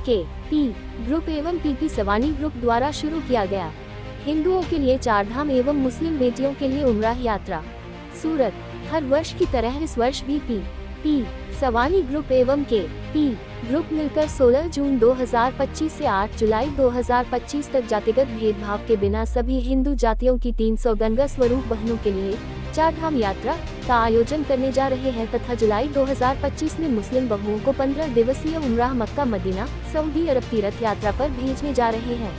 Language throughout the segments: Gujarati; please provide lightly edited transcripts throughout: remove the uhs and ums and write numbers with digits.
के.पी. ग्रुप एवं पीपी सवानी ग्रुप द्वारा शुरू किया गया। हिंदुओं के लिए चारधाम एवं मुस्लिम बेटियों के लिए उमरा यात्रा। सूरत। हर वर्ष की तरह इस वर्ष भी पी सवानी ग्रुप एवं के.पी. ग्रुप मिलकर 16 जून 2025 से 8 जुलाई 2025 तक जातिगत भेदभाव के बिना सभी हिंदू जातियों की 300 गंगा स्वरूप बहनों के लिए चारधाम यात्रा का आयोजन करने जा रहे हैं तथा जुलाई 2025 में मुस्लिम बहुओं को 15 दिवसीय उमराह मक्का मदीना सऊदी अरब तीर्थ यात्रा पर भेजने जा रहे हैं।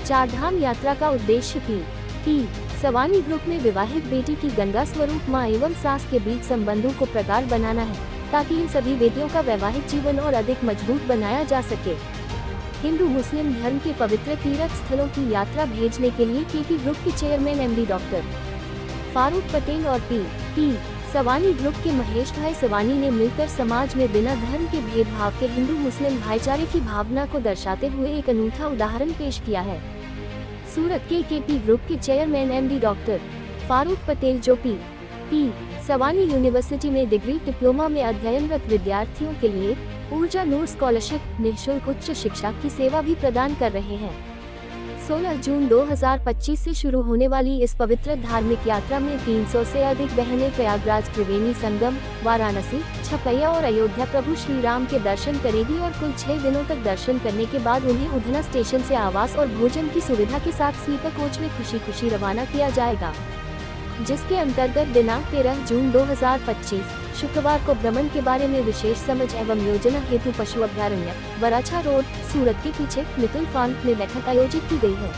चारधाम यात्रा का उद्देश्य पी सवानी ग्रुप में विवाहित बेटी की गंगा स्वरूप मां एवं सास के बीच संबंधों को प्रगाढ़ बनाना है ताकि इन सभी बेटियों का वैवाहिक जीवन और अधिक मजबूत बनाया जा सके। हिंदू मुस्लिम धर्म के पवित्र तीर्थ स्थलों की यात्रा भेजने के लिए के.पी. ग्रुप के chairman MD doctor Farooq Patel और पी सवानी ग्रुप के महेश भाई सवानी ने मिलकर समाज में बिना धर्म के भेदभाव के हिंदू मुस्लिम भाईचारे की भावना को दर्शाते हुए एक अनूठा उदाहरण पेश किया है। सूरत के के.पी. ग्रुप के chairman MD doctor Farooq Patel जो पी सवानी यूनिवर्सिटी में डिग्री डिप्लोमा में अध्ययनरत विद्यार्थियों के लिए ऊर्जा नूर स्कॉलरशिप निःशुल्क उच्च शिक्षा की सेवा भी प्रदान कर रहे हैं। 16 जून 2025 से शुरू होने वाली इस पवित्र धार्मिक यात्रा में 300 से अधिक बहनें प्रयागराज त्रिवेणी संगम, वाराणसी, छपैया और अयोध्या प्रभु श्री राम के दर्शन करेगी और कुल 6 दिनों तक दर्शन करने के बाद उन्हें उधना स्टेशन से आवास और भोजन की सुविधा के साथ स्लीपर कोच में खुशी खुशी रवाना किया जाएगा, जिसके अंतर्गत दिनांक 13 जून 2025 शुक्रवार को भ्रमण के बारे में विशेष समझ एवं योजना हेतु पशु अभ्यारण्य वराछा रोड सूरत के पीछे मितुल फार्म में बैठक आयोजित की गई है।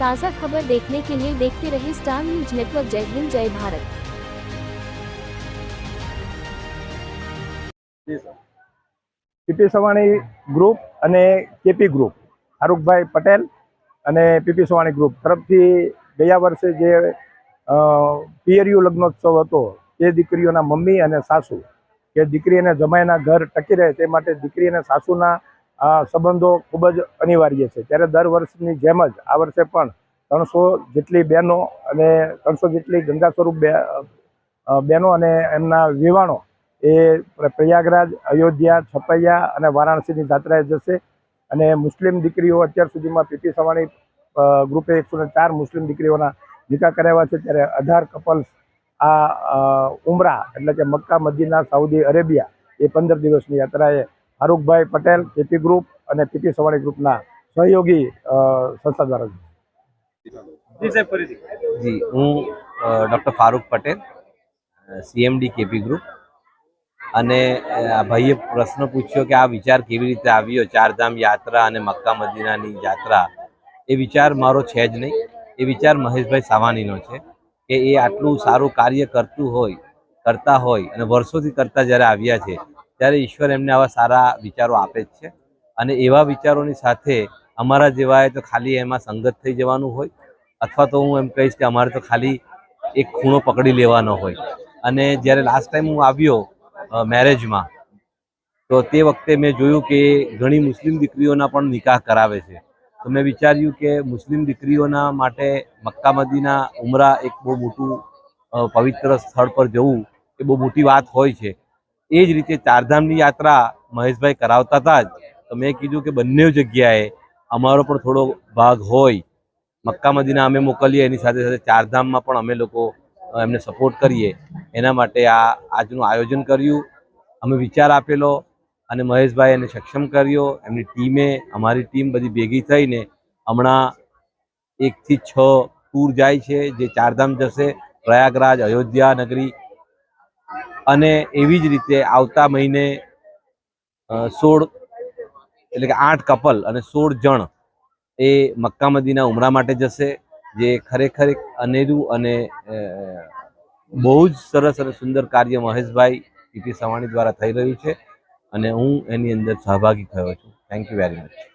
ताज़ा खबर देखने के लिए देखते रहे स्टार न्यूज नेटवर्क। जय हिंद, जय भारत। पीपी सवाणी ग्रुप અને કેપી ગ્રુપ ફારૂકભાઈ પટેલ અને પીપી સવાણી ગ્રુપ તરફથી ગયા વર્ષે જે પિયરિયું લગ્નોત્સવ હતો તે દીકરીઓના મમ્મી અને સાસુ કે દીકરી અને જમાઈના ઘર ટકી રહે તે માટે દીકરી અને સાસુના સંબંધો ખૂબ જ અનિવાર્ય છે। ત્યારે દર વર્ષની જેમ જ આ વર્ષે પણ 300 જેટલી બહેનો અને 300 જેટલી ગંગા સ્વરૂપ બહેનો અને એમના વિવાણો એ પ્રયાગરાજ, અયોધ્યા, છપૈયા અને વારાણસીની જાત્રાએ જશે અને મુસ્લિમ દીકરીઓ અત્યાર સુધીમાં પીપી સવાણી ગ્રુપે 104 મુસ્લિમ દીકરીઓના નિકાહ કરાવ્યા છે। ત્યારે 18 કપલ્સ આ ઉમરા એટલે કે મક્કા મદીના સાઉદી અરેબિયા એ 15 દિવસની યાત્રાએ ફારૂકભાઈ પટેલ કેપી ગ્રુપ અને પીપી સવાણી ગ્રુપના સહયોગી સંસ્થા દ્વારા जी हूँ doctor Farooq Patel CMD KP group અને ભાઈએ પ્રશ્ન પૂછ્યો કે આ વિચાર કેવી રીતે આવ્યો ચારધામ યાત્રા અને મક્કા મદીનાની યાત્રા। એ વિચાર મારો છે જ નહીં, એ વિચાર મહેશભાઈ સાવાનીનો છે કે એ આટલું સારું કાર્ય કરતા હોય અને વર્ષોથી કરતા જ્યારે આવ્યા છે ત્યારે ઈશ્વર એમને આવા સારા વિચારો આપે જ છે અને એવા વિચારોની સાથે અમારા જેવાએ તો ખાલી એમાં સંગત થઈ જવાનું હોય અથવા તો હું એમ કહીશ કે અમારે તો ખાલી એક ખૂણો પકડી લેવાનો હોય। અને જ્યારે લાસ્ટ ટાઈમ હું આવ્યો મેરેજમાં તો તે વખતે મેં જોયું કે ઘણી મુસ્લિમ દીકરીઓના પણ નિકાહ કરાવે છે। તો મેં વિચાર્યું કે મુસ્લિમ દીકરીઓના માટે મક્કા મદીના ઉમરા એક બહુ મોટું પવિત્ર સ્થળ પર જવું એ બહુ મોટી વાત હોય છે। એ જ રીતે ચારધામની યાત્રા મહેશભાઈ કરાવતા હતા જ તો મેં કીધું કે બંને જગ્યાએ અમારો પણ થોડો ભાગ હોય, મક્કા મદીના અમે મોકલીએ એની સાથે સાથે ચારધામમાં પણ અમે લોકો એમને સપોર્ટ કરીએ એના માટે આ આજનું આયોજન કર્યું। અમે વિચાર આપેલો અને મહેશભાઈ એને સક્ષમ કર્યો, એમની ટીમે અમારી ટીમ બધી ભેગી થઈને હમણાં 1 થી 6 ટૂર જાય છે જે ચારધામ જશે, પ્રયાગરાજ, અયોધ્યા નગરી અને એવી જ રીતે આવતા મહિને 16 એટલે કે 8 કપલ અને 16 જણ એ મક્કા મદીના ઉમરા માટે જશે જે ખરેખર એક અનેરું અને બહુ જ સરસ અને સુંદર કાર્ય મહેશભાઈ પીપી સવાણી દ્વારા થઈ રહ્યું છે અને હું એની અંદર સહભાગી થયો છું। Thank you very much.